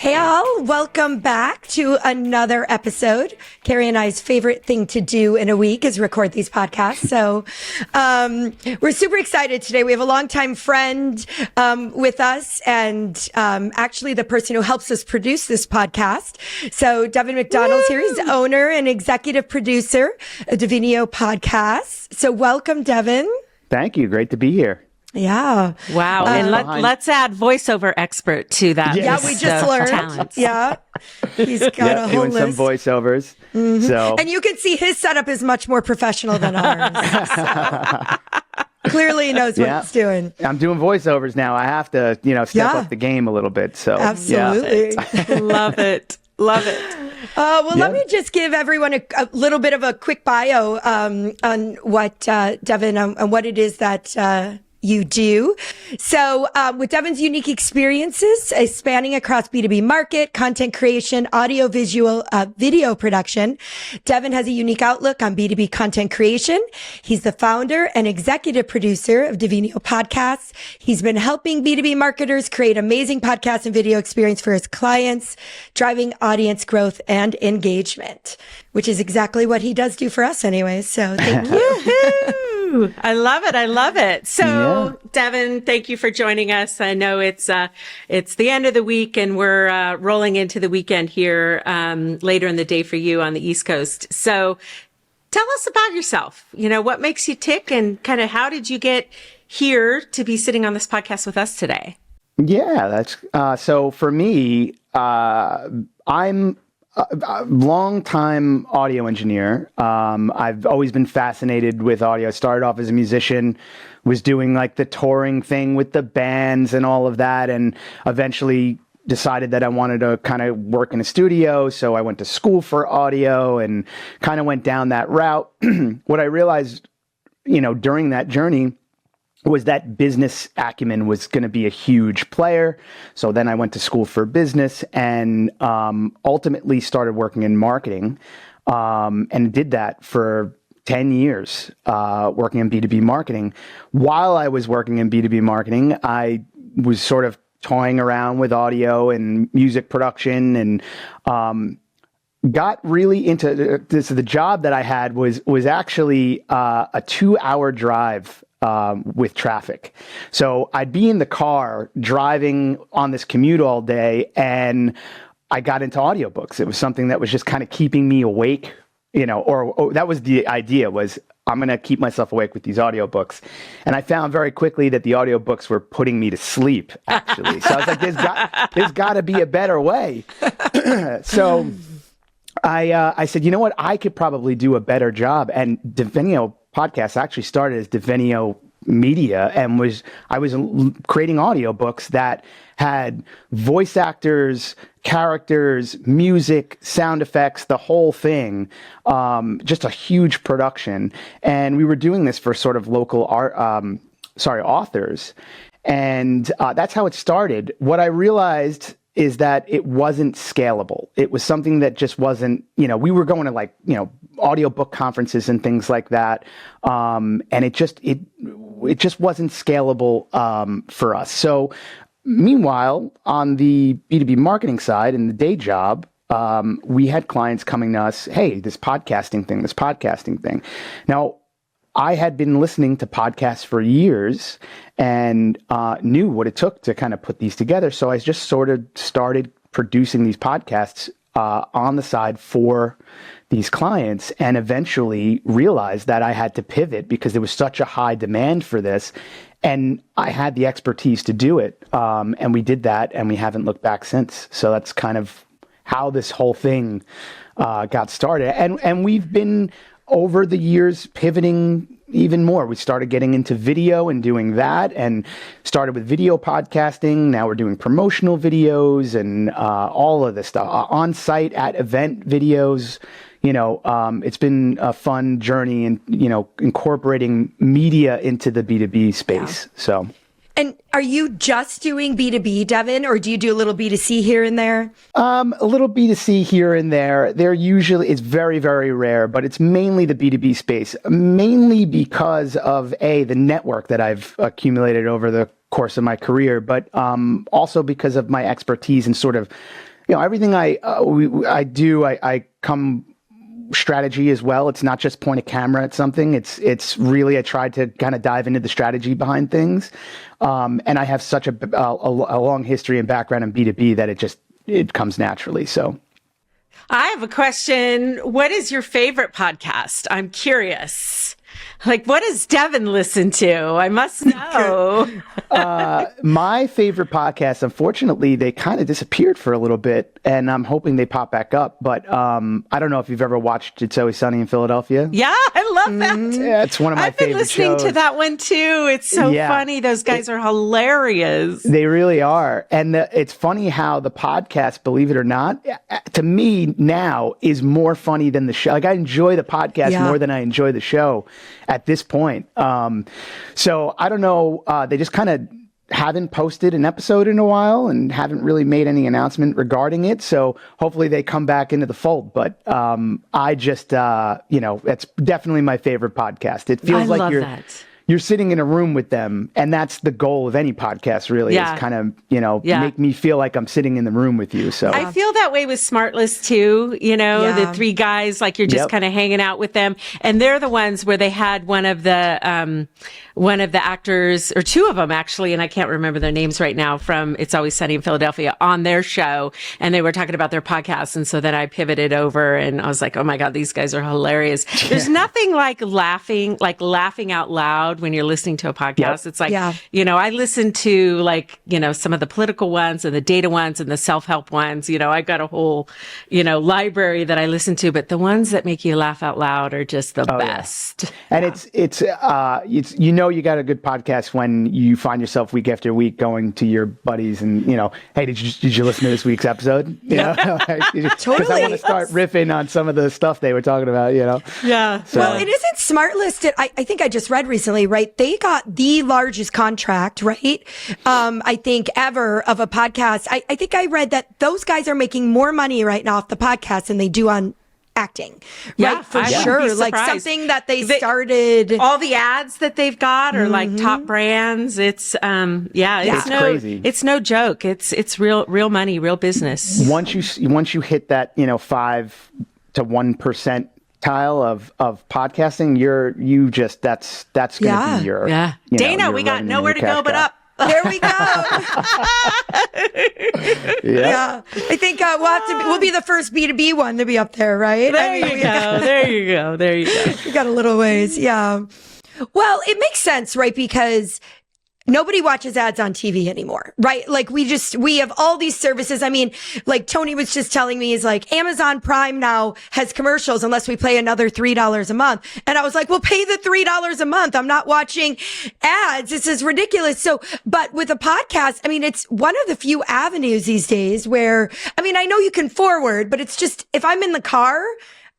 Hey all, welcome back to another episode. Carrie and I's favorite thing to do in a week is record these podcasts. So we're super excited today. We have a longtime friend with us and actually the person who helps us produce this podcast. So Devin McDonnell's here. He's owner and executive producer of Devenio Podcasts. So welcome, Devin. Thank you. Great to be here. Yeah. Wow. And let's add voiceover expert to that. Yeah, we just learned. Talents. Yeah. He's got a whole doing list. some voiceovers. Mm-hmm. So, and you can see his setup is much more professional than ours. So, clearly he knows what he's doing. I'm doing voiceovers now. I have to, step up the game a little bit. So absolutely. Love it. Love it. Let me just give everyone a little bit of a quick bio on what Devin and what it is that you do. So with Devin's unique experiences spanning across B2B market, content creation, audio, visual, video production, Devin has a unique outlook on B2B content creation. He's the founder and executive producer of Devenio Podcasts. He's been helping B2B marketers create amazing podcast and video experience for his clients, driving audience growth and engagement, which is exactly what he does do for us anyways. So thank you. I love it. I love it. So, Devin, thank you for joining us. I know it's the end of the week and we're rolling into the weekend here later in the day for you on the East Coast. So tell us about yourself. What makes you tick and kind of how did you get here to be sitting on this podcast with us today? Yeah, that's so for me, I'm a long-time audio engineer. I've always been fascinated with audio. I started off as a musician, was doing like the touring thing with the bands and all of that, and eventually decided that I wanted to kind of work in a studio. So I went to school for audio and kind of went down that route. What I realized, during that journey was that business acumen was going to be a huge player. So then I went to school for business and ultimately started working in marketing and did that for 10 years, working in B2B marketing. While I was working in B2B marketing, I was sort of toying around with audio and music production and got really into this. The job that I had was actually a 2-hour drive with traffic. So I'd be in the car driving on this commute all day and I got into audiobooks. It was something that was just kind of keeping me awake, or that was the idea was I'm going to keep myself awake with these audiobooks. And I found very quickly that the audiobooks were putting me to sleep, actually. So I was like, there's got to be a better way. So I said, you know what? I could probably do a better job. And Devenio Podcasts actually started as Devenio Media and I was creating audiobooks that had voice actors, characters, music, sound effects, the whole thing, just a huge production. And we were doing this for sort of local authors. And that's how it started. What I realized is that it wasn't scalable. It was something that just wasn't, we were going to audiobook conferences and things like that. And it just wasn't scalable for us. So meanwhile, on the B2B marketing side and the day job, we had clients coming to us, hey, this podcasting thing. Now, I had been listening to podcasts for years and knew what it took to kind of put these together. So I just sort of started producing these podcasts on the side for these clients and eventually realized that I had to pivot because there was such a high demand for this. And I had the expertise to do it. And we did that and we haven't looked back since. So that's kind of how this whole thing got started. And we've been over the years pivoting even more. We started getting into video and doing that and started with video podcasting. Now we're doing promotional videos and all of this stuff, on-site at event videos. It's been a fun journey and, incorporating media into the B2B space. Yeah. So. And are you just doing B2B, Devin, or do you do a little B2C here and there? A little B2C here and there. It's very, very rare, but it's mainly the B2B space, mainly because of the network that I've accumulated over the course of my career, but also because of my expertise in sort of everything I do, I come strategy as well. It's not just point a camera at something. It's really, I tried to kind of dive into the strategy behind things. And I have such a long history and background in B2B that it comes naturally. So I have a question. What is your favorite podcast? I'm curious. Like, what does Devin listen to? I must know. My favorite podcast, unfortunately, they kind of disappeared for a little bit, and I'm hoping they pop back up. But I don't know if you've ever watched It's Always Sunny in Philadelphia. Yeah, I love that. Yeah, it's one of my favorite shows. I've been listening to that one too. It's so funny. Those guys are hilarious. They really are. And it's funny how the podcast, believe it or not, to me now is more funny than the show. Like, I enjoy the podcast more than I enjoy the show at this point. So I don't know. They just kind of haven't posted an episode in a while and haven't really made any announcement regarding it. So hopefully they come back into the fold. But I just, it's definitely my favorite podcast. It feels like you're sitting in a room with them, and that's the goal of any podcast, really, is kind of, make me feel like I'm sitting in the room with you. So I feel that way with Smartless too, the three guys, like you're just kind of hanging out with them. And they're the ones where they had one of the actors, or two of them actually, and I can't remember their names right now, from It's Always Sunny in Philadelphia on their show. And they were talking about their podcast. And so then I pivoted over and I was like, oh my God, these guys are hilarious. There's nothing like laughing out loud when you're listening to a podcast. It's like, I listen to some of the political ones and the data ones and the self-help ones. I've got a whole, library that I listen to, but the ones that make you laugh out loud are just the best. Yeah. And it's you got a good podcast when you find yourself week after week going to your buddies and, hey, did you listen to this week's episode? Totally. Because I want to start riffing on some of the stuff they were talking about, Yeah. So. Well, it isn't Smartlist. I think I just read recently, right? They got the largest contract, right? I think ever of a podcast. I think I read that those guys are making more money right now off the podcast than they do on acting. Yeah, for sure. Like something that they started. All the ads that they've got are like top brands. It's it's crazy. It's no joke. It's real money, real business. Once you hit that 5 to 1% tile of podcasting, that's going to be your Dana, your we got revenue, nowhere to go but up. There we go. Yeah. I think we'll be the first B2B one to be up there, right? There you go. We got a little ways. Yeah. Well, it makes sense, right? Because nobody watches ads on TV anymore, right? Like we have all these services. I mean, like Tony was just telling me, is like Amazon Prime now has commercials unless we pay another $3 a month. And I was like, well, pay the $3 a month. I'm not watching ads. This is ridiculous. So, but with a podcast, I mean, it's one of the few avenues these days where, I mean, I know you can forward, but it's just, if I'm in the car,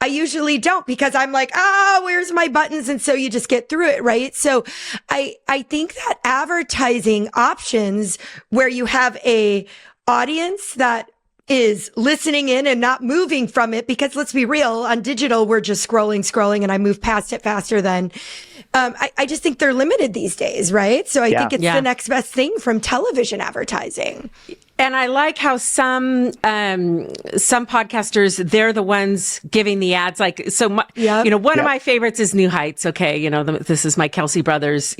I usually don't, because I'm like, where's my buttons? And so you just get through it, right? So I think that advertising options where you have a audience that is listening in and not moving from it, because let's be real, on digital, we're just scrolling and I move past it faster than, I just think they're limited these days, right? So I think it's the next best thing from television advertising. And I like how some podcasters, they're the ones giving the ads. Like, so, one of my favorites is New Heights. Okay. This is my Kelsey brothers,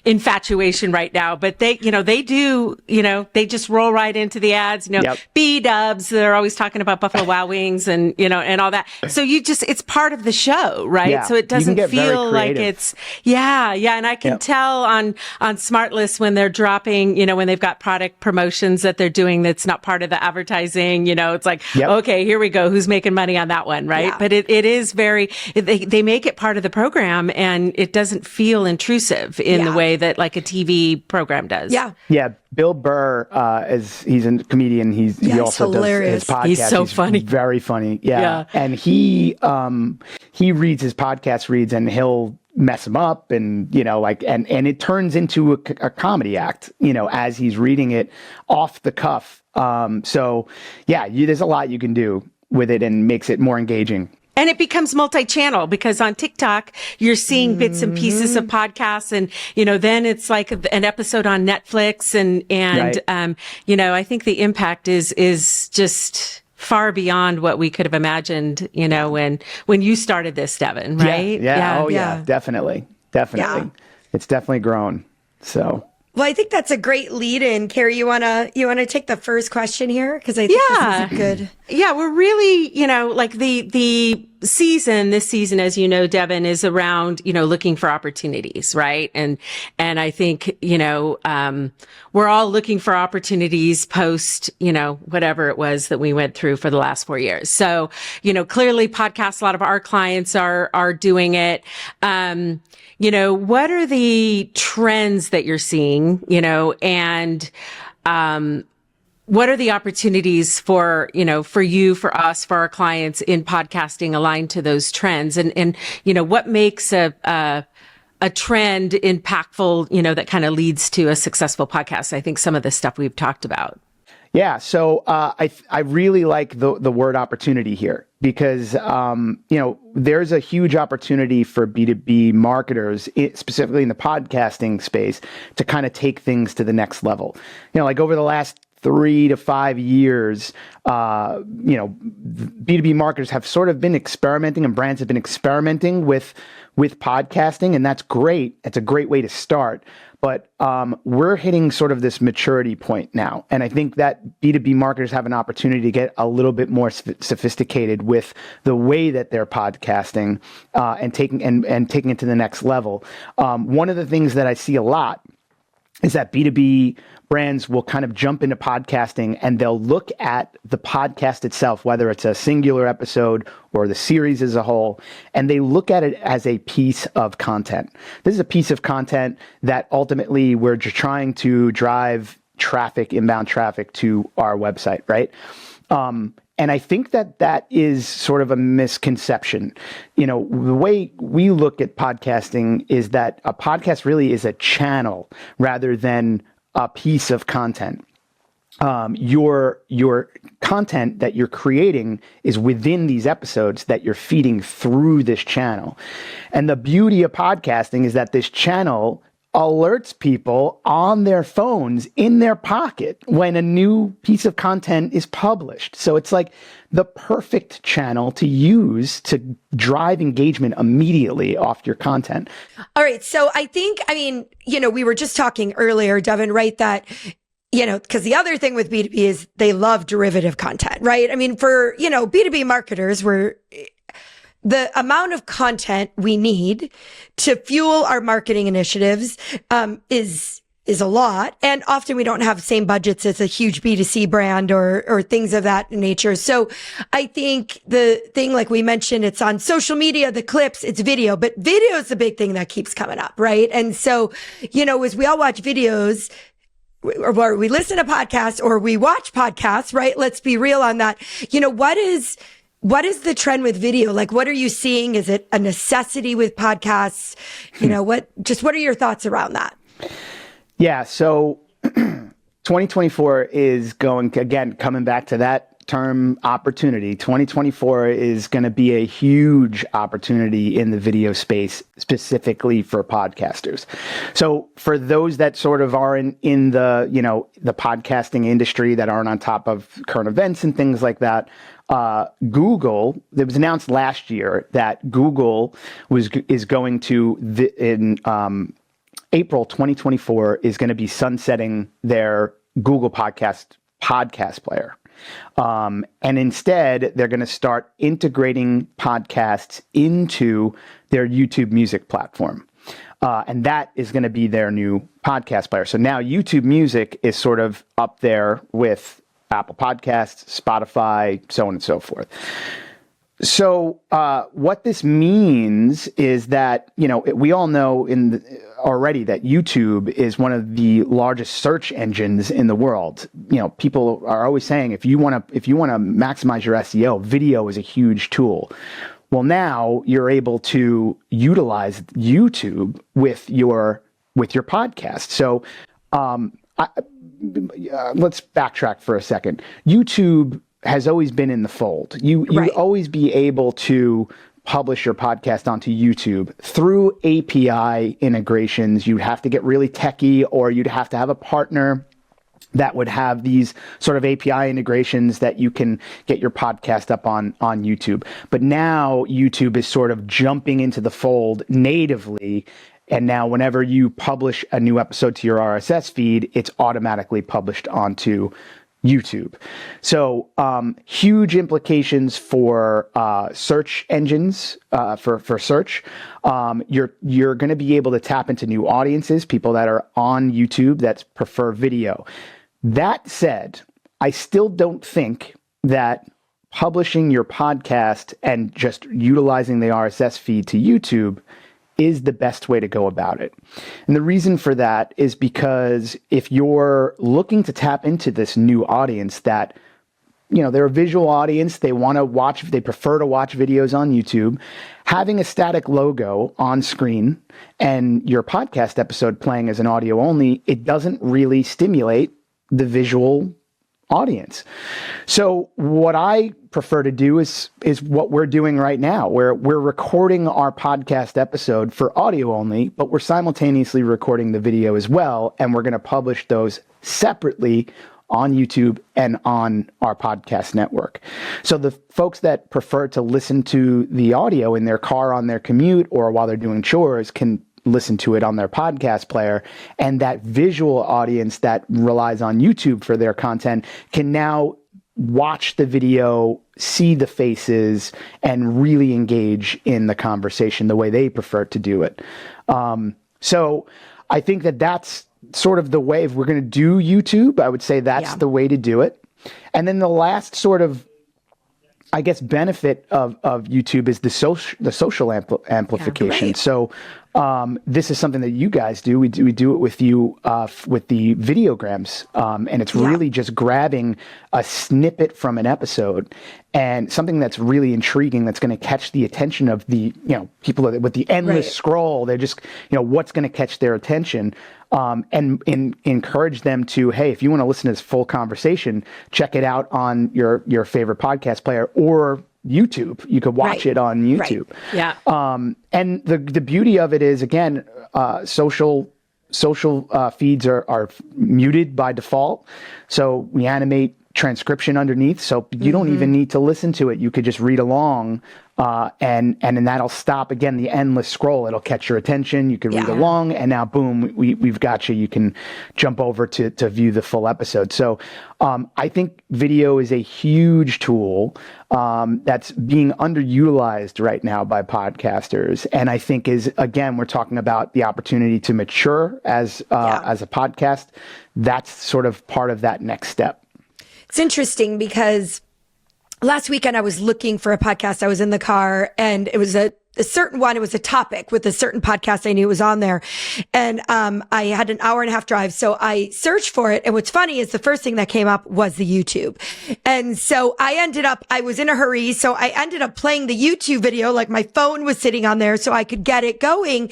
infatuation right now, but they do, they just roll right into the ads, B-dubs. They're always talking about Buffalo Wild Wings and, and all that. So it's part of the show, right? Yeah. So it doesn't feel like it's, And I can tell on Smartlist when they're dropping, when they've got product promotions that they're doing that's not part of the advertising, it's like, okay, here we go. Who's making money on that one, right? Yeah. But it is they make it part of the program, and it doesn't feel intrusive in the way that like a TV program does. Yeah. Yeah. Bill Burr, he's a comedian. He also hilarious. Does his podcast. He's so funny. Very funny. Yeah. And he reads his podcast reads, and he'll mess him up, and and it turns into a comedy act, as he's reading it off the cuff. There's a lot you can do with it and makes it more engaging. And it becomes multi-channel because on TikTok, you're seeing bits and pieces of podcasts and, then it's like an episode on Netflix and, Right. I think the impact is just far beyond what we could have imagined, when you started this, Devin, right? Yeah. Oh yeah. Yeah. Definitely. Yeah. It's definitely grown. So. Well, I think that's a great lead in. Carrie, you wanna take the first question here? Because I think this is a good. Yeah, we're really, like this season, as you know, Devin, is around, looking for opportunities, right? And I think, we're all looking for opportunities post, whatever it was that we went through for the last 4 years. So, clearly podcasts, a lot of our clients are doing it. What are the trends that you're seeing, and, what are the opportunities for you, for us, for our clients in podcasting aligned to those trends? And what makes a trend impactful, that kind of leads to a successful podcast? I think some of the stuff we've talked about. Yeah, so I really like the word opportunity here because there's a huge opportunity for B2B marketers, specifically in the podcasting space, to kind of take things to the next level. Like over the last 3 to 5 years, B2B marketers have sort of been experimenting, and brands have been experimenting with podcasting, and that's great. It's a great way to start. But we're hitting sort of this maturity point now. And I think that B2B marketers have an opportunity to get a little bit more sophisticated with the way that they're podcasting and taking it to the next level. One of the things that I see a lot is that B2B brands will kind of jump into podcasting and they'll look at the podcast itself, whether it's a singular episode or the series as a whole, and they look at it as a piece of content. This is a piece of content that ultimately we're just trying to drive traffic, inbound traffic to our website, right? And I think that is sort of a misconception. The way we look at podcasting is that a podcast really is a channel rather than a piece of content. Your content that you're creating is within these episodes that you're feeding through this channel. And the beauty of podcasting is that this channel alerts people on their phones in their pocket when a new piece of content is published. So it's like the perfect channel to use to drive engagement immediately off your content. All right. So we were just talking earlier, Devin, right? That, because the other thing with B2B is they love derivative content, right? I mean, for, B2B marketers, the amount of content we need to fuel our marketing initiatives is a lot. And often we don't have the same budgets as a huge B2C brand or things of that nature. So I think the thing, like we mentioned, it's on social media, the clips, it's video, but video is the big thing that keeps coming up, right? And so, as we all watch videos, or we listen to podcasts or we watch podcasts, right? Let's be real on that. What is the trend with video? Like, what are you seeing? Is it a necessity with podcasts? What are your thoughts around that? Yeah. So 2024 is going to, again, coming back to that term opportunity. 2024 is going to be a huge opportunity in the video space, specifically for podcasters. So for those that sort of are in the, the podcasting industry that aren't on top of current events and things like that, Google, it was announced last year that Google is going to, in April 2024, is going to be sunsetting their Google podcast player. And instead, they're going to start integrating podcasts into their YouTube music platform. And that is going to be their new podcast player. So now YouTube Music is sort of up there with Apple Podcasts, Spotify, so on and so forth. So what this means is that, we all know already that YouTube is one of the largest search engines in the world. People are always saying if you want to maximize your SEO, video is a huge tool. Well, now you're able to utilize YouTube with your podcast. So let's backtrack for a second. YouTube has always been in the fold. You'd always be able to publish your podcast onto YouTube through API integrations. You'd have to get really techie, or you'd have to have a partner that would have these sort of API integrations that you can get your podcast up on YouTube. But now YouTube is sort of jumping into the fold natively. And now whenever you publish a new episode to your RSS feed, it's automatically published onto YouTube. So huge implications for search engines, for search. You're going to be able to tap into new audiences, people that are on YouTube that prefer video. That said, I still don't think that publishing your podcast and just utilizing the RSS feed to YouTube is the best way to go about it. And the reason for that is because if you're looking to tap into this new audience that, they're a visual audience, they prefer to watch videos on YouTube, having a static logo on screen and your podcast episode playing as an audio only, it doesn't really stimulate the visual audience. So what I prefer to do is what we're doing right now, where we're recording our podcast episode for audio only, but we're simultaneously recording the video as well, and we're going to publish those separately on YouTube and on our podcast network. So the folks that prefer to listen to the audio in their car on their commute or while they're doing chores can listen to it on their podcast player, and that visual audience that relies on YouTube for their content can now watch the video, see the faces, and really engage in the conversation the way they prefer to do it. So I think that that's sort of the way. If we're going to do YouTube, I would say that's the way to do it. And then the last sort of, I guess, benefit of YouTube is the social amplification. Yeah, right. So this is something that you guys do. We do it with you with the videograms, and it's really just grabbing a snippet from an episode and something that's really intriguing that's going to catch the attention of the people with the endless scroll. They're just what's going to catch their attention. And encourage them to, hey, if you want to listen to this full conversation, check it out on your favorite podcast player or YouTube. You could watch it on YouTube. Right. Yeah. And the beauty of it is, again, social feeds are muted by default. So we animate transcription underneath, so you don't even need to listen to it. You could just read along, and then that'll stop again the endless scroll. It'll catch your attention. You can read along, and now boom, we've got you. You can jump over to view the full episode. So I think video is a huge tool that's being underutilized right now by podcasters, and I think again, we're talking about the opportunity to mature as a podcast. That's sort of part of that next step. It's interesting because last weekend I was looking for a podcast. I was in the car and it was a certain one. It was a topic with a certain podcast I knew was on there. And I had an hour and a half drive. So I searched for it. And what's funny is the first thing that came up was the YouTube. And so I was in a hurry. So I ended up playing the YouTube video, like my phone was sitting on there so I could get it going,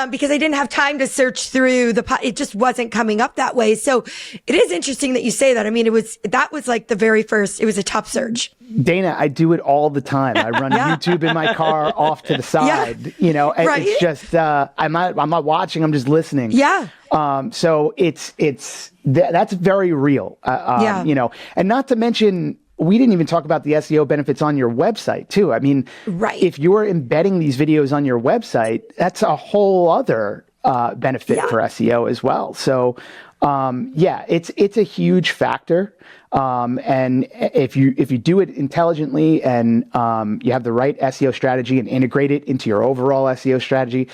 because I didn't have time to search through it just wasn't coming up that way. So it is interesting that you say that. I mean, that was like the very first, it was a top search. Dana, I do it all the time. I run YouTube in my car off to the side, it's just, I'm not watching, I'm just listening. Yeah. So that's very real, and not to mention, we didn't even talk about the SEO benefits on your website too. I mean, if you're embedding these videos on your website, that's a whole other benefit for SEO as well. So, it's a huge factor. And if you do it intelligently and you have the right SEO strategy and integrate it into your overall SEO strategy,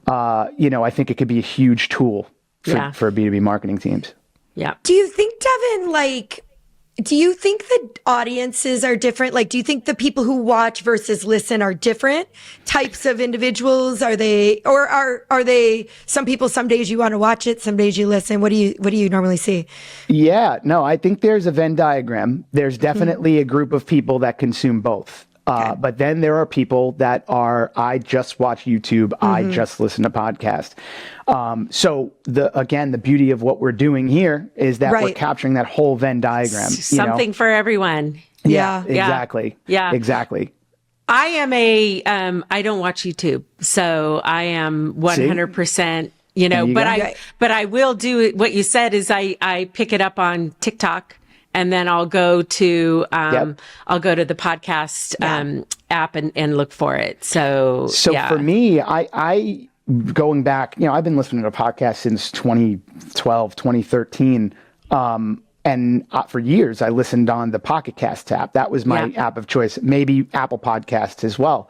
I think it could be a huge tool for B2B marketing teams. Yeah. Do you think, Devin, do you think the audiences are different? Like, do you think the people who watch versus listen are different types of individuals? Are they some people, some days you want to watch it, some days you listen? What do you normally see? Yeah, no, I think there's a Venn diagram. There's definitely a group of people that consume both. But then there are people that I just watch YouTube. I just listen to podcasts. So the beauty of what we're doing here is that we're capturing that whole Venn diagram. Something for everyone. Yeah. Exactly. Yeah. Exactly. I am I don't watch YouTube, so I am 100%, but I will do it. What you said is I pick it up on TikTok, and then I'll go to the podcast app and look for it. So for me, I going back, I've been listening to podcasts since 2012, 2013. And for years, I listened on the Pocket Cast app. That was my app of choice, maybe Apple Podcasts as well.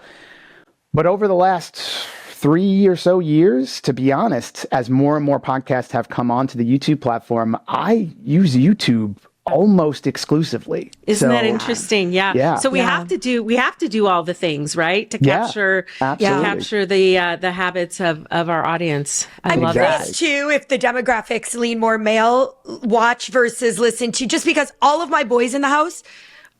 But over the last 3 or so years, to be honest, as more and more podcasts have come onto the YouTube platform, I use YouTube almost exclusively. Isn't that interesting? Yeah. So we have to do all the things, right? To capture the habits of our audience. I love that too. If the demographics lean more male, watch versus listen to, just because all of my boys in the house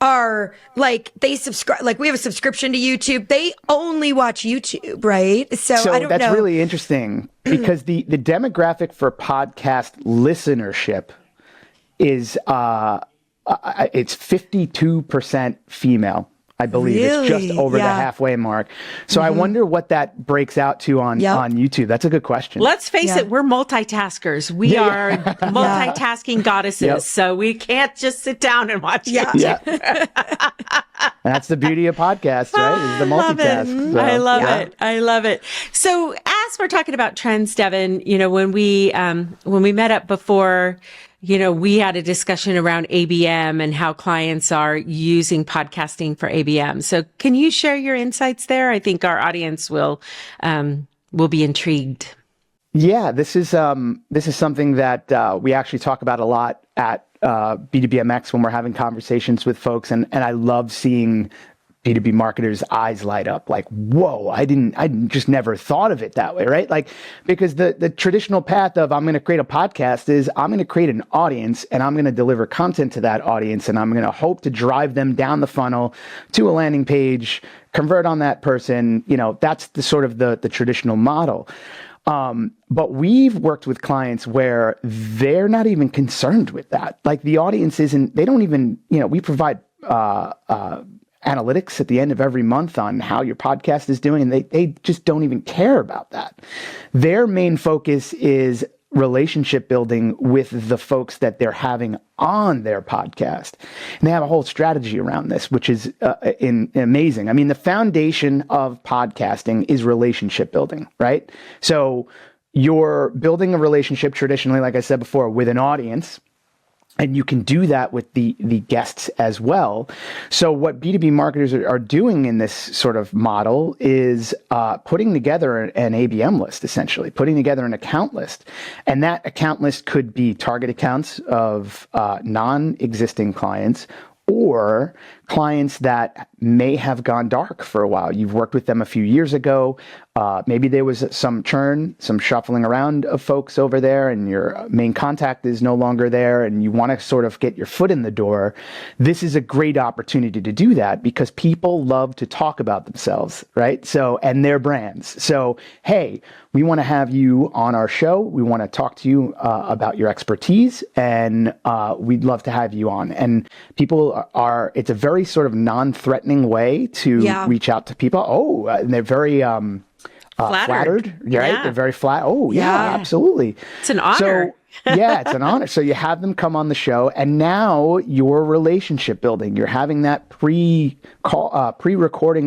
are like, they subscribe, like we have a subscription to YouTube. They only watch YouTube, right? So I don't know. That's really interesting because the demographic for podcast listenership is it's 52% female, I believe. Really? It's just over the halfway mark. So I wonder what that breaks out to on YouTube. That's a good question. Let's face it, we're multitaskers. We are multitasking goddesses. So we can't just sit down and watch YouTube. That's the beauty of podcasts, right? Is the multitask. I love it. I love it. So as we're talking about trends, Devin, when we met up before, we had a discussion around ABM and how clients are using podcasting for ABM. So can you share your insights there? I think our audience will be intrigued. Yeah, this is something that we actually talk about a lot at B2BMX when we're having conversations with folks, and I love seeing B2B marketers' eyes light up like, whoa, I just never thought of it that way, right? Like, because the traditional path of I'm going to create a podcast is I'm going to create an audience and I'm going to deliver content to that audience and I'm going to hope to drive them down the funnel to a landing page, convert on that person. That's the sort of the traditional model. But we've worked with clients where they're not even concerned with that. Like the audience they don't even, we provide, analytics at the end of every month on how your podcast is doing, and they just don't even care about that. Their main focus is relationship building with the folks that they're having on their podcast. And they have a whole strategy around this, which is amazing. I mean, the foundation of podcasting is relationship building, right? So you're building a relationship traditionally, like I said before, with an audience. And you can do that with the guests as well. So what B2B marketers are doing in this sort of model is putting together an ABM list, essentially, putting together an account list. And that account list could be target accounts of non-existing clients or clients that may have gone dark for a while. You've worked with them a few years ago. Maybe there was some churn, some shuffling around of folks over there, and your main contact is no longer there, and you want to sort of get your foot in the door. This is a great opportunity to do that because people love to talk about themselves, right? So, and their brands. So, hey, we want to have you on our show. We want to talk to you about your expertise, and we'd love to have you on. And people it's a very sort of non-threatening way to reach out to people. And they're very flattered, right? Yeah. They're very flat. Absolutely. It's an honor. It's an honor. So you have them come on the show, and now you're relationship building. You're having that pre-recording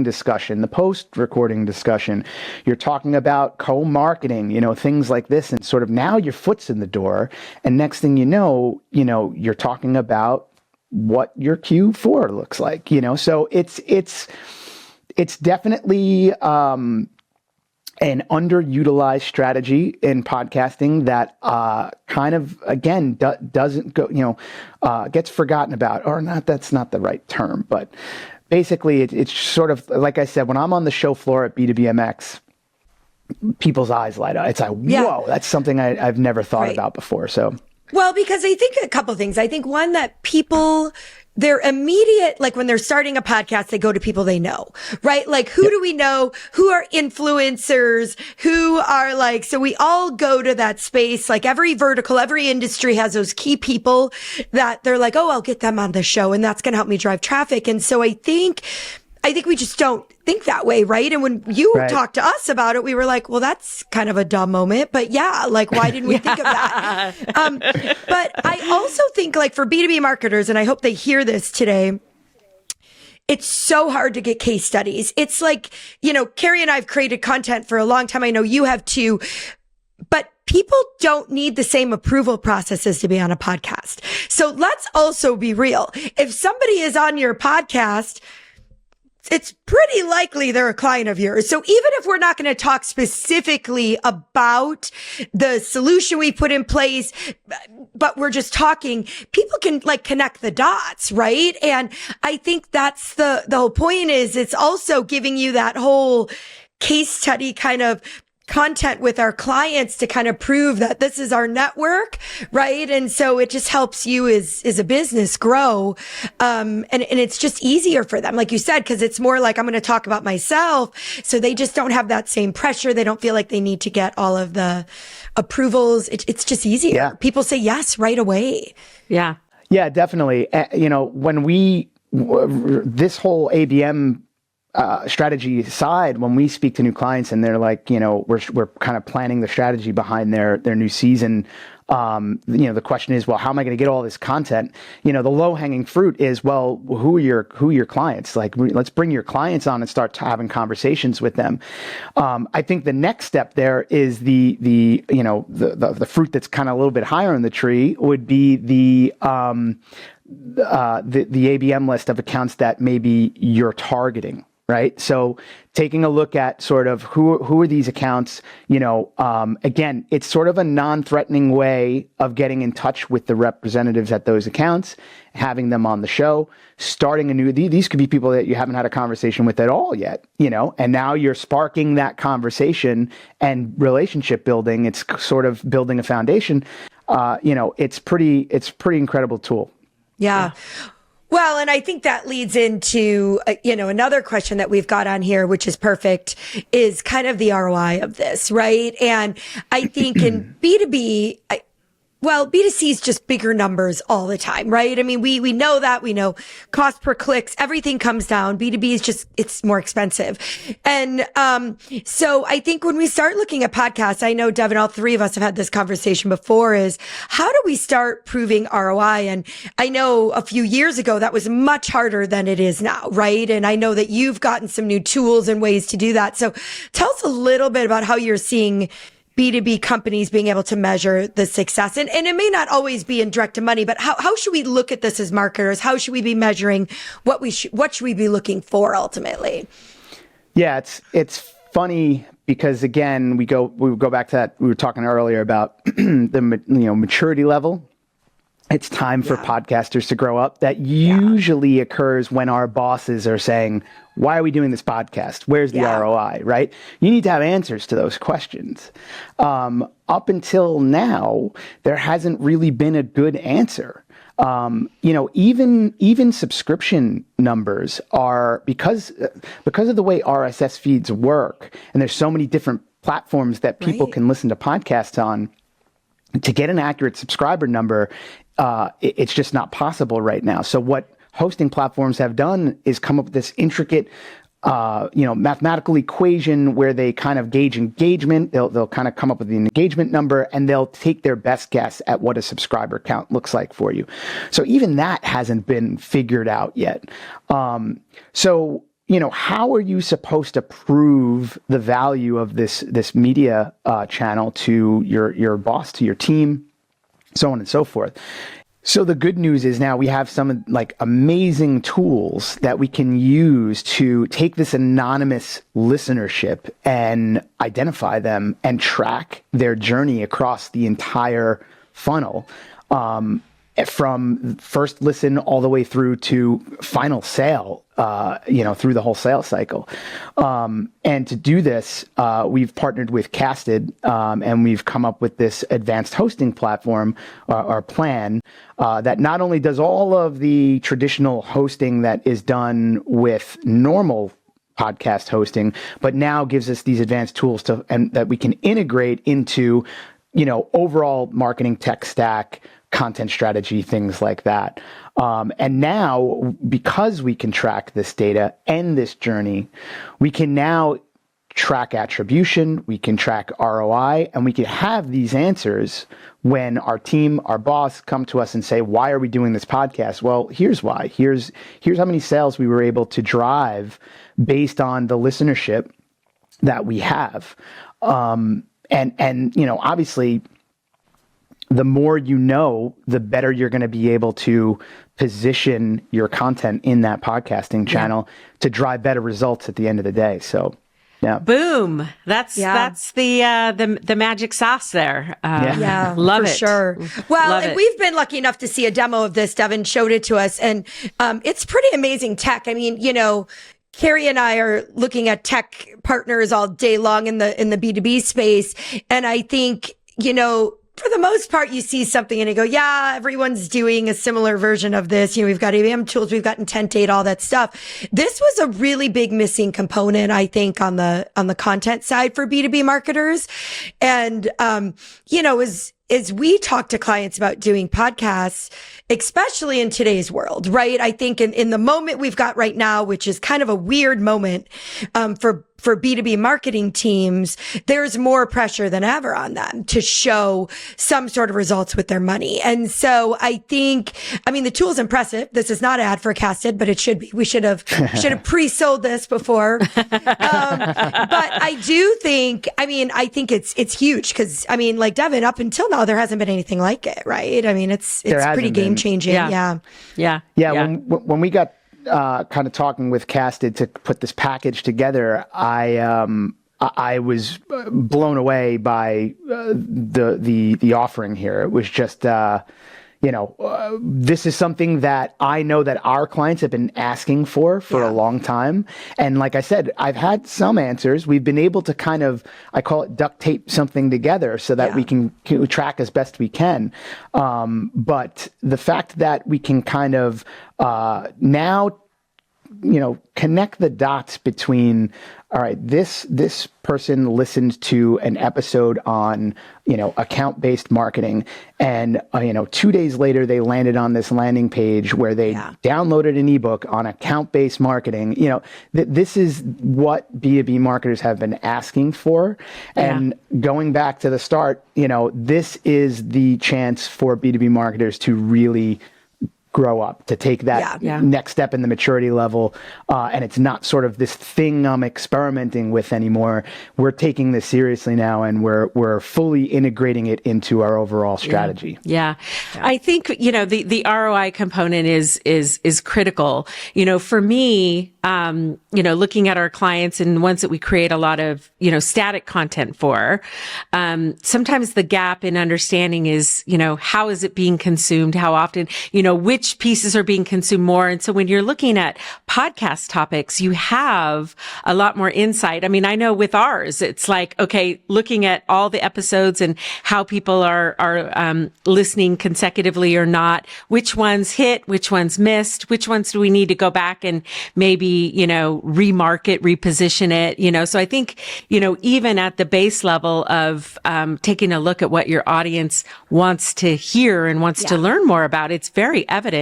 discussion, the post-recording discussion. You're talking about co-marketing, things like this, and sort of now your foot's in the door. And next thing you know, you're talking about what your Q4 looks like. So it's definitely an underutilized strategy in podcasting that kind of, again, doesn't go, gets forgotten about, or not, that's not the right term, but basically it's sort of, like I said, when I'm on the show floor at B2BMX, people's eyes light up. It's like, whoa, that's something I've never thought about before. So. Well, because I think a couple of things. I think one, that people their immediate, like when they're starting a podcast, they go to people they know, right? Like who do we know? Who are influencers? Who are like, so we all go to that space. Like every vertical, every industry has those key people that they're like, oh, I'll get them on the show and that's going to help me drive traffic. And so I think we just don't think that way, right? And when you talked to us about it, we were like, well, that's kind of a dumb moment, but yeah, like, why didn't we think of that? But I also think like for B2B marketers, and I hope they hear this today, it's so hard to get case studies. It's like, Cari and I have created content for a long time. I know you have too, but people don't need the same approval processes to be on a podcast. So let's also be real. If somebody is on your podcast, it's pretty likely they're a client of yours. So even if we're not going to talk specifically about the solution we put in place, but we're just talking, people can like connect the dots, right? And I think that's the whole point is it's also giving you that whole case study kind of content with our clients to kind of prove that this is our network, right? And so it just helps you as a business grow. And it's just easier for them, like you said, because it's more like I'm going to talk about myself. So they just don't have that same pressure. They don't feel like they need to get all of the approvals. It's just easier. Yeah. People say yes right away. Yeah. Yeah, definitely. When this whole ABM strategy aside, when we speak to new clients and they're like, we're kind of planning the strategy behind their new season. The question is, well, how am I going to get all this content? The low hanging fruit is, well, who are your clients? Like, let's bring your clients on and start having conversations with them. I think the next step there is the fruit that's kind of a little bit higher in the tree would be the ABM list of accounts that maybe you're targeting. Right. So taking a look at sort of who are these accounts, again, it's sort of a non-threatening way of getting in touch with the representatives at those accounts, having them on the show, starting these could be people that you haven't had a conversation with at all yet, and now you're sparking that conversation and relationship building. It's sort of building a foundation. It's pretty incredible tool. Yeah. Well, and I think that leads into, another question that we've got on here, which is perfect, is kind of the ROI of this, right? And I think in B2B, B2C is just bigger numbers all the time, right? I mean, we know that. We know cost per clicks, everything comes down. B2B is just, it's more expensive. And so I think when we start looking at podcasts, I know, Devin, all three of us have had this conversation before, is how do we start proving ROI? And I know a few years ago, that was much harder than it is now, right? And I know that you've gotten some new tools and ways to do that. So tell us a little bit about how you're seeing B2B companies being able to measure the success. And it may not always be in direct to money, but how should we look at this as marketers? How should we be measuring what should we be looking for ultimately? Yeah, it's funny because again, we go back to that. We were talking earlier about the maturity level. It's time for podcasters to grow up. That usually occurs when our bosses are saying, why are we doing this podcast? Where's the ROI, right? You need to have answers to those questions. Up until now, there hasn't really been a good answer. Even subscription numbers are, because of the way RSS feeds work, and there's so many different platforms that people can listen to podcasts on, to get an accurate subscriber number, it's just not possible right now. So what hosting platforms have done is come up with this intricate, mathematical equation where they kind of gauge engagement. They'll kind of come up with the engagement number, and they'll take their best guess at what a subscriber count looks like for you. So even that hasn't been figured out yet. How are you supposed to prove the value of this media channel to your boss, to your team, so on and so forth? So the good news is now we have some amazing tools that we can use to take this anonymous listenership and identify them and track their journey across the entire funnel. From first listen all the way through to final sale, through the whole sales cycle. And to do this, we've partnered with Casted, and we've come up with this advanced hosting platform, our plan, that not only does all of the traditional hosting that is done with normal podcast hosting, but now gives us these advanced tools and that we can integrate into, overall marketing tech stack, content strategy, things like that. And now, because we can track this data and this journey, we can now track attribution, we can track ROI, and we can have these answers when our team, our boss come to us and say, why are we doing this podcast? Well, here's why. Here's how many sales we were able to drive based on the listenership that we have. And obviously, the more the better you're going to be able to position your content in that podcasting channel to drive better results at the end of the day. So, yeah. Boom. That's the magic sauce there. Love for it. Sure. Well, we've been lucky enough to see a demo of this. Devin showed it to us, and it's pretty amazing tech. I mean, Cari and I are looking at tech partners all day long in the B2B space, and I think, for the most part, you see something and you go, yeah, everyone's doing a similar version of this. We've got ABM tools, we've got intent data, all that stuff. This was a really big missing component, I think, on the content side for B2B marketers. And, as we talk to clients about doing podcasts, especially in today's world, right? I think in the moment we've got right now, which is kind of a weird moment, for B2B marketing teams, there's more pressure than ever on them to show some sort of results with their money. And so I think, the tool's impressive. This is not ad forecasted, but it should be. We should have pre-sold this before. But I do think, I think it's huge because, like Devin, up until now, there hasn't been anything like it, right? It's pretty game changing. Yeah. When we got kind of talking with Casted to put this package together, I was blown away by the offering here. It was just this is something that I know that our clients have been asking for a long time. And like I said, I've had some answers. We've been able to kind of, I call it duct tape something together so that we can track as best we can. But the fact that we can kind of now, connect the dots between, all right, this person listened to an episode on, account-based marketing, and 2 days later they landed on this landing page where they downloaded an ebook on account-based marketing. This is what B2B marketers have been asking for. And going back to the start, this is the chance for B2B marketers to really grow up, to take that next step in the maturity level. And it's not sort of this thing I'm experimenting with anymore. We're taking this seriously now, and we're fully integrating it into our overall strategy. Yeah. I think, the ROI component is critical. For me, looking at our clients and ones that we create a lot of, static content for, sometimes the gap in understanding is, how is it being consumed? How often, which pieces are being consumed more? And so when you're looking at podcast topics, you have a lot more insight. I know with ours, it's like, okay, looking at all the episodes and how people are listening consecutively or not, which ones hit, which ones missed, which ones do we need to go back and maybe, remarket, reposition it, so I think, even at the base level of, taking a look at what your audience wants to hear and wants to learn more about, it's very evident,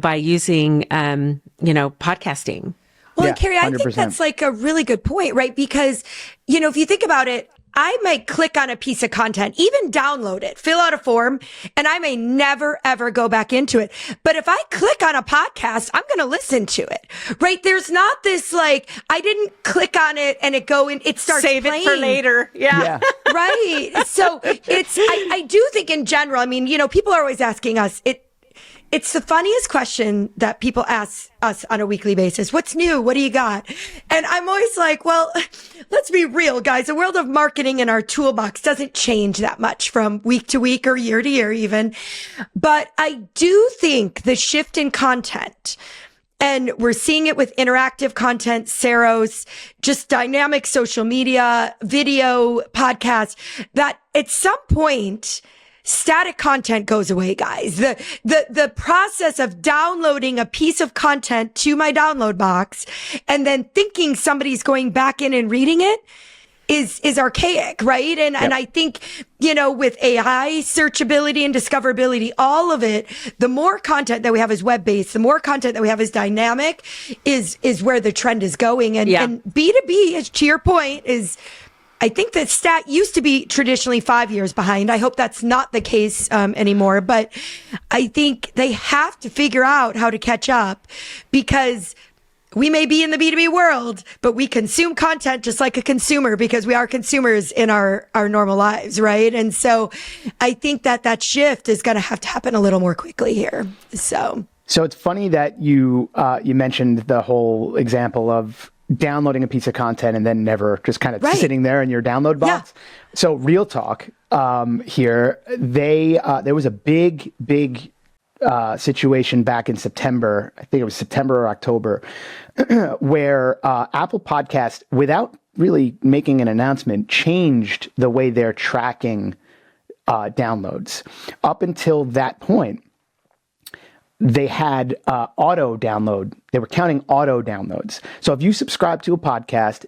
by using, podcasting. Well, and Cari, I think that's like a really good point, right? Because, if you think about it, I might click on a piece of content, even download it, fill out a form, and I may never, ever go back into it. But if I click on a podcast, I'm going to listen to it, right? There's not this like, I didn't click on it and it starts Save playing. it for later. Yeah. Right. So I do think in general, people are always asking us, it's the funniest question that people ask us on a weekly basis. What's new? What do you got? And I'm always like, well, let's be real, guys. The world of marketing in our toolbox doesn't change that much from week to week or year to year even. But I do think the shift in content, and we're seeing it with interactive content, Seros, just dynamic social media, video, podcasts, that at some point, static content goes away, guys. The process of downloading a piece of content to my download box and then thinking somebody's going back in and reading it is archaic, right? And I think, with AI, searchability and discoverability, all of it, the more content that we have is web-based, the more content that we have is dynamic, is where the trend is going. And B2B, as to your point, I think that stat used to be traditionally 5 years behind. I hope that's not the case anymore, but I think they have to figure out how to catch up, because we may be in the B2B world, but we consume content just like a consumer, because we are consumers in our normal lives, right? And so I think that shift is going to have to happen a little more quickly here. So it's funny that you mentioned the whole example of downloading a piece of content and then never just kind of sitting there in your download box. Yeah. So real talk here, there was a big situation back in September, I think it was September or October, where Apple Podcasts, without really making an announcement, changed the way they're tracking downloads. Up until that point, they had auto download. They were counting auto downloads. So if you subscribe to a podcast,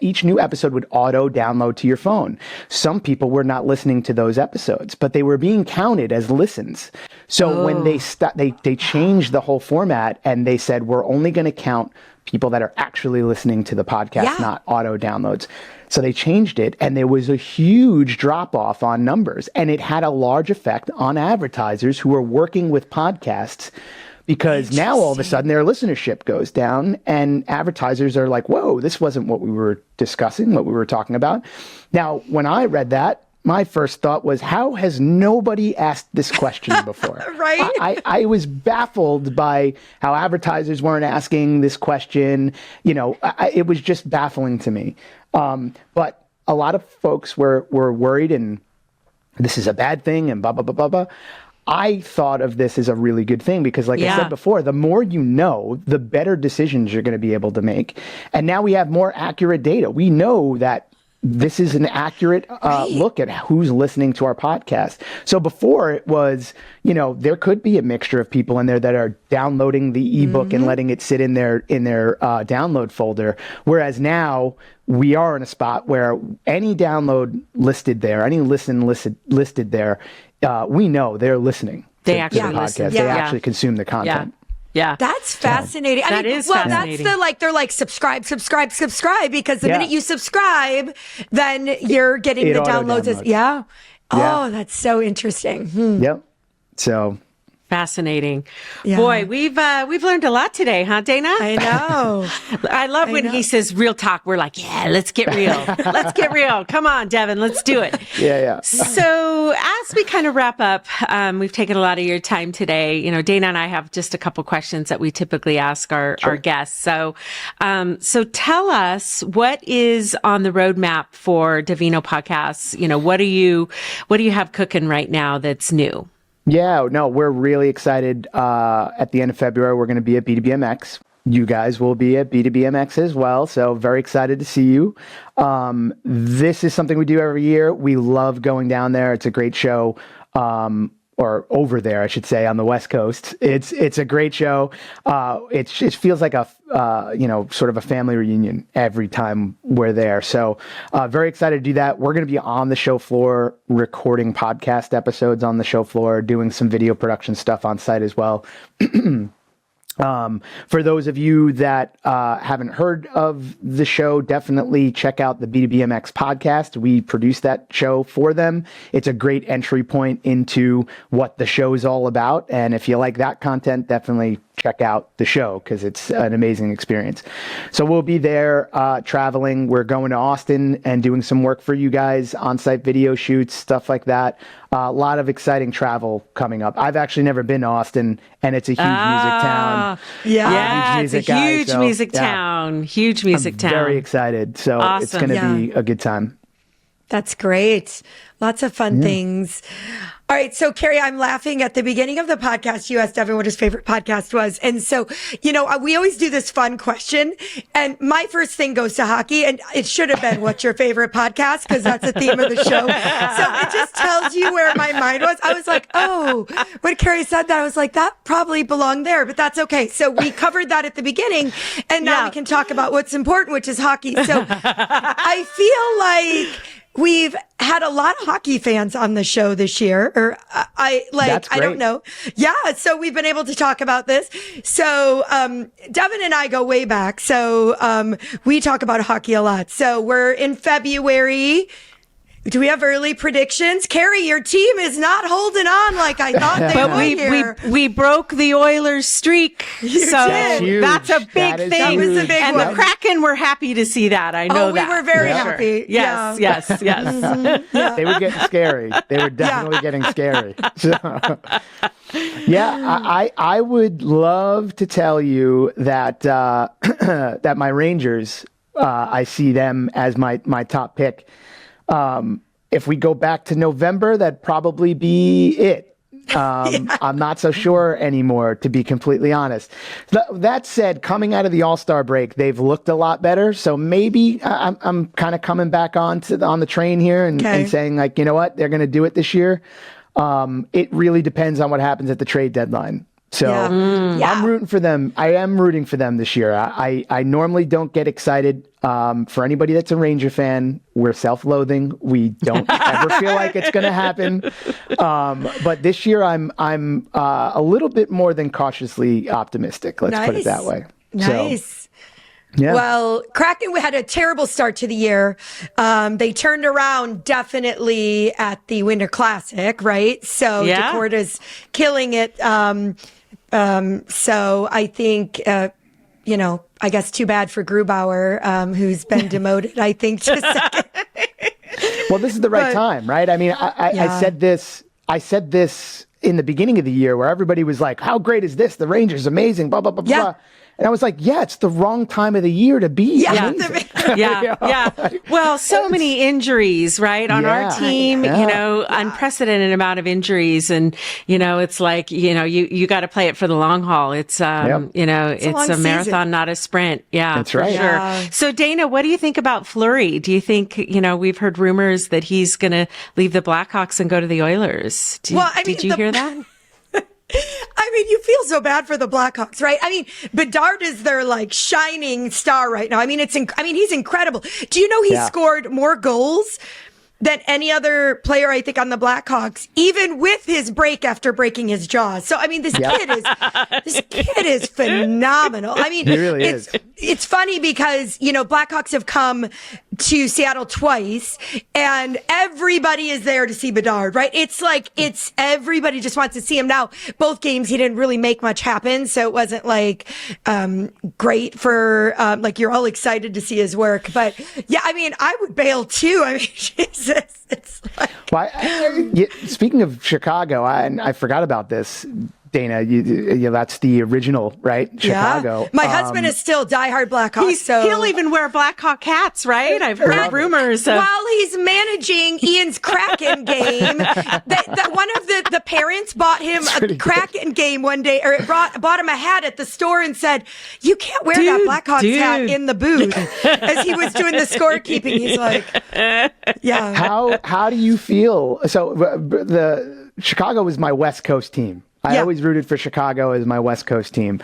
each new episode would auto download to your phone. Some people were not listening to those episodes, but they were being counted as listens. So when they changed the whole format, and they said, we're only going to count people that are actually listening to the podcast, not auto downloads. So they changed it, and there was a huge drop off on numbers, and it had a large effect on advertisers who are working with podcasts, because now all of a sudden their listenership goes down, and advertisers are like, whoa, this wasn't what we were discussing, what we were talking about. Now, when I read that, my first thought was, how has nobody asked this question before? Right? I was baffled by how advertisers weren't asking this question. It was just baffling to me. But a lot of folks were worried, and this is a bad thing, and blah, blah, blah, blah, blah. I thought of this as a really good thing, because like I said before, the more you know, the better decisions you're going to be able to make. And now we have more accurate data. We know that this is an accurate look at who's listening to our podcast. So before, it was, there could be a mixture of people in there that are downloading the ebook and letting it sit in their download folder. Whereas now we are in a spot where any download listed there, any listen listed there, we know they're listening to the podcast. They actually consume the content. Yeah. That's fascinating. That is fascinating. That's they're like, subscribe, because the minute you subscribe, then you're getting the downloads. Oh, that's so interesting. Yep. So fascinating. Yeah. Boy, we've learned a lot today, huh, Dana? I know. I love when he says real talk. We're like, yeah, let's get real. Let's get real. Come on, Devin, let's do it. Yeah. So as we kind of wrap up, we've taken a lot of your time today. Dana and I have just a couple questions that we typically ask our guests. So tell us, what is on the roadmap for Devenio Podcasts? What do you have cooking right now that's new? Yeah, no, we're really excited. At the end of February, we're going to be at B2BMX. You guys will be at B2BMX as well. So very excited to see you. This is something we do every year. We love going down there. It's a great show. Or over there, I should say, on the West Coast. It's a great show. It feels like a sort of a family reunion every time we're there. So very excited to do that. We're going to be on the show floor, recording podcast episodes on the show floor, doing some video production stuff on site as well. For those of you that haven't heard of the show, definitely check out the B2BMX podcast. We produce that show for them. It's a great entry point into what the show is all about. And if you like that content, definitely check out the show, because it's an amazing experience. So we'll be there traveling. We're going to Austin and doing some work for you guys, on-site video shoots, stuff like that. A lot of exciting travel coming up. I've actually never been to Austin, and it's a huge music town. It's a huge music town. Huge music town. Very excited. So it's going to be a good time. That's great. Lots of fun things. All right. So, Cari, I'm laughing at the beginning of the podcast. You asked Devin what his favorite podcast was. And so, we always do this fun question. And my first thing goes to hockey. And it should have been, what's your favorite podcast? Because that's the theme of the show. So it just tells you where my mind was. I was like, oh, when Cari said that, I was like, that probably belonged there. But that's okay. So we covered that at the beginning. And now we can talk about what's important, which is hockey. So I feel like we've had a lot of hockey fans on the show this year, or I don't know. Yeah. So we've been able to talk about this. So, Devin and I go way back. So, we talk about hockey a lot. So we're in February. Do we have early predictions? Cari, your team is not holding on like I thought they would. We broke the Oilers streak. So that's a big thing. That was a big and one. the Kraken were happy to see that. I know that. We were very happy. Yes. Yeah. They were getting scary. They were definitely getting scary. So, I would love to tell you that that my Rangers, I see them as my top pick. If we go back to November, that'd probably be it. I'm not so sure anymore, to be completely honest. That said, coming out of the All-Star break, they've looked a lot better. So maybe I'm kind of coming back on the train here and saying, like, you know what, they're going to do it this year. It really depends on what happens at the trade deadline. So I'm rooting for them. I am rooting for them this year. I normally don't get excited. For anybody that's a Ranger fan, we're self-loathing. We don't ever feel like it's going to happen. But this year, I'm a little bit more than cautiously optimistic. Let's put it that way. Nice. So, yeah. Well, Kraken had a terrible start to the year. They turned around definitely at the Winter Classic, right? So Dakota's killing it. So I think, I guess too bad for Grubauer, who's been demoted, I think, to second. Well, this is the right time, right? I mean, I said this in the beginning of the year where everybody was like, how great is this? The Rangers, amazing, blah, blah, blah, blah. And I was like, it's the wrong time of the year to be amazing. Well, so many injuries, right? On our team, unprecedented amount of injuries. And, it's like, you got to play it for the long haul. It's, it's a marathon, not a sprint. Yeah, that's right. Sure. Yeah. So Dana, what do you think about Fleury? Do you think, we've heard rumors that he's going to leave the Blackhawks and go to the Oilers? Did you hear that? I mean, you feel so bad for the Blackhawks, right? I mean, Bedard is their shining star right now. I mean, he's incredible. Do you know he scored more goals than any other player, I think, on the Blackhawks, even with his break after breaking his jaw. So, I mean, this kid is phenomenal. I mean, he really is. It's funny because, Blackhawks have come to Seattle twice and everybody is there to see Bedard, right? It's like, everybody just wants to see him now. Both games, he didn't really make much happen. So it wasn't great for, you're all excited to see his work. But yeah, I mean, I would bail too. I mean, Jesus. It's speaking of Chicago, I forgot about this. Dana, that's the original, right? Chicago. Yeah. My husband is still diehard Blackhawks. He'll even wear Blackhawk hats, right? I've heard rumors. While he's managing Ian's Kraken game, that one of the parents bought him a Kraken game one day, or bought him a hat at the store and said, "You can't wear that Blackhawks hat in the booth." As he was doing the scorekeeping, he's like, "Yeah." How do you feel? So the Chicago was my West Coast team. I always rooted for Chicago as my West Coast team.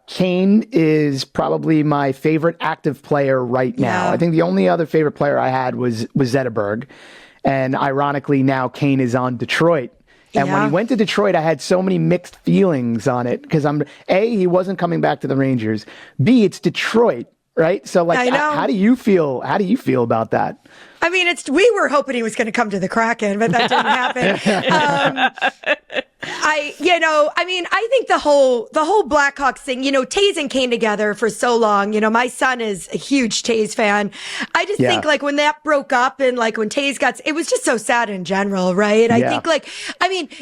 Kane is probably my favorite active player right now. Yeah. I think the only other favorite player I had was Zetterberg. And ironically, now Kane is on Detroit. And when he went to Detroit, I had so many mixed feelings on it because he wasn't coming back to the Rangers. B, it's Detroit, right? So how do you feel? How do you feel about that? I mean, we were hoping he was going to come to the Kraken, but that didn't happen. I think the whole Blackhawks thing, Taves and Kane together for so long, my son is a huge Taves fan. I just think when that broke up and when Taves it was just so sad in general, right? I think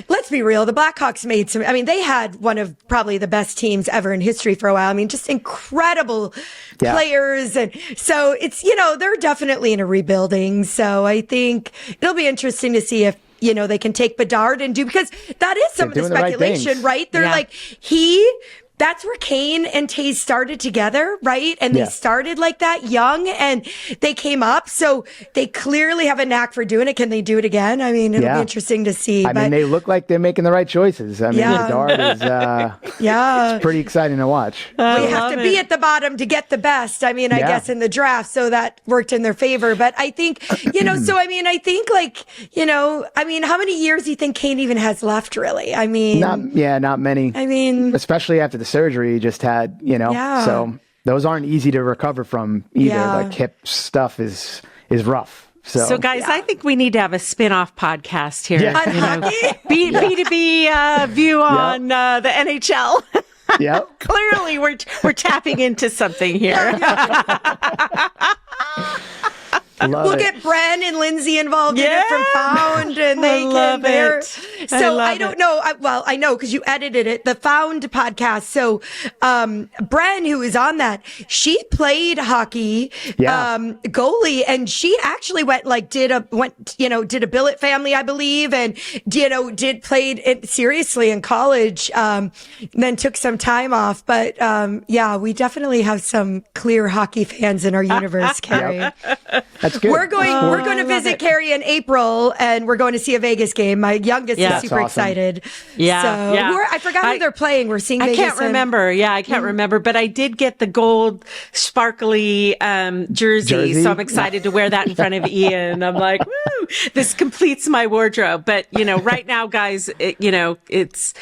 let's be real. The Blackhawks they had one of probably the best teams ever in history for a while. I mean, just incredible players. And so it's, they're definitely in a rebuilding. So I think it'll be interesting to see if they can take Bedard and do, because that is some of the doing the right speculation, things. right? They're Yeah. like, that's where Kane and Taze started together, right? And they started like that young and they came up. So they clearly have a knack for doing it. Can they do it again? I mean, it'll be interesting to see. I mean, they look like they're making the right choices. I mean, Bedard is it's pretty exciting to watch. Well, you have to be at the bottom to get the best. I mean, I guess in the draft, so that worked in their favor. But I think, so I mean, I think how many years do you think Kane even has left, really? I mean, not many. I mean, especially after the surgery he just had, so those aren't easy to recover from either. Like hip stuff is rough. So guys, I think we need to have a spin-off podcast here. Yeah. B2B view on the NHL. Yep. Clearly, we're tapping into something here. We'll get Bren and Lindsay involved in it from Found, and they love can. it. So I don't know. I know because you edited it, the Found podcast. So Bren, who is on that, she played hockey, goalie, and she actually did a billet family, I believe, and played it seriously in college. Then took some time off, but we definitely have some clear hockey fans in our universe, Cari. That's good. We're going to visit Cari in April, and we're going to see a Vegas game. My youngest is super excited. Yeah, so I forgot who they're playing. We're seeing Vegas. I can't remember. I can't remember, but I did get the gold sparkly jersey, so I'm excited to wear that in front of Ian. I'm like, woo! This completes my wardrobe. But right now, guys, it's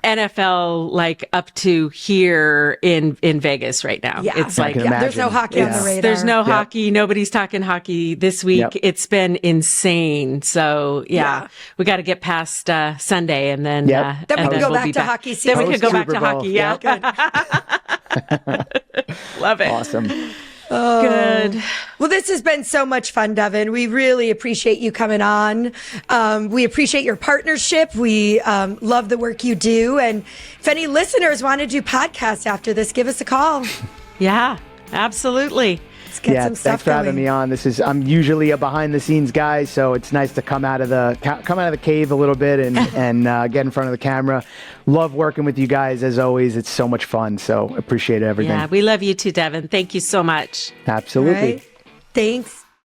NFL up to here in Vegas right now. Yeah. It's there's no hockey on the radar. There's no hockey. Nobody's talking hockey this week. Yep. It's been insane. So we got to get past Sunday and then then we can go back to hockey season. Then we can go back to Super Bowl. hockey. Yeah. Love it. Awesome. Good. Well, this has been so much fun, Devin. We really appreciate you coming on. We appreciate your partnership. We love the work you do. And if any listeners want to do podcasts after this, give us a call. Yeah, absolutely. Let's get some stuff thanks for having me on. I'm usually a behind the scenes guy, so it's nice to come out of the cave a little bit and get in front of the camera. Love working with you guys as always. It's so much fun. So appreciate everything. Yeah, we love you too, Devin. Thank you so much. Absolutely. All right. Thanks.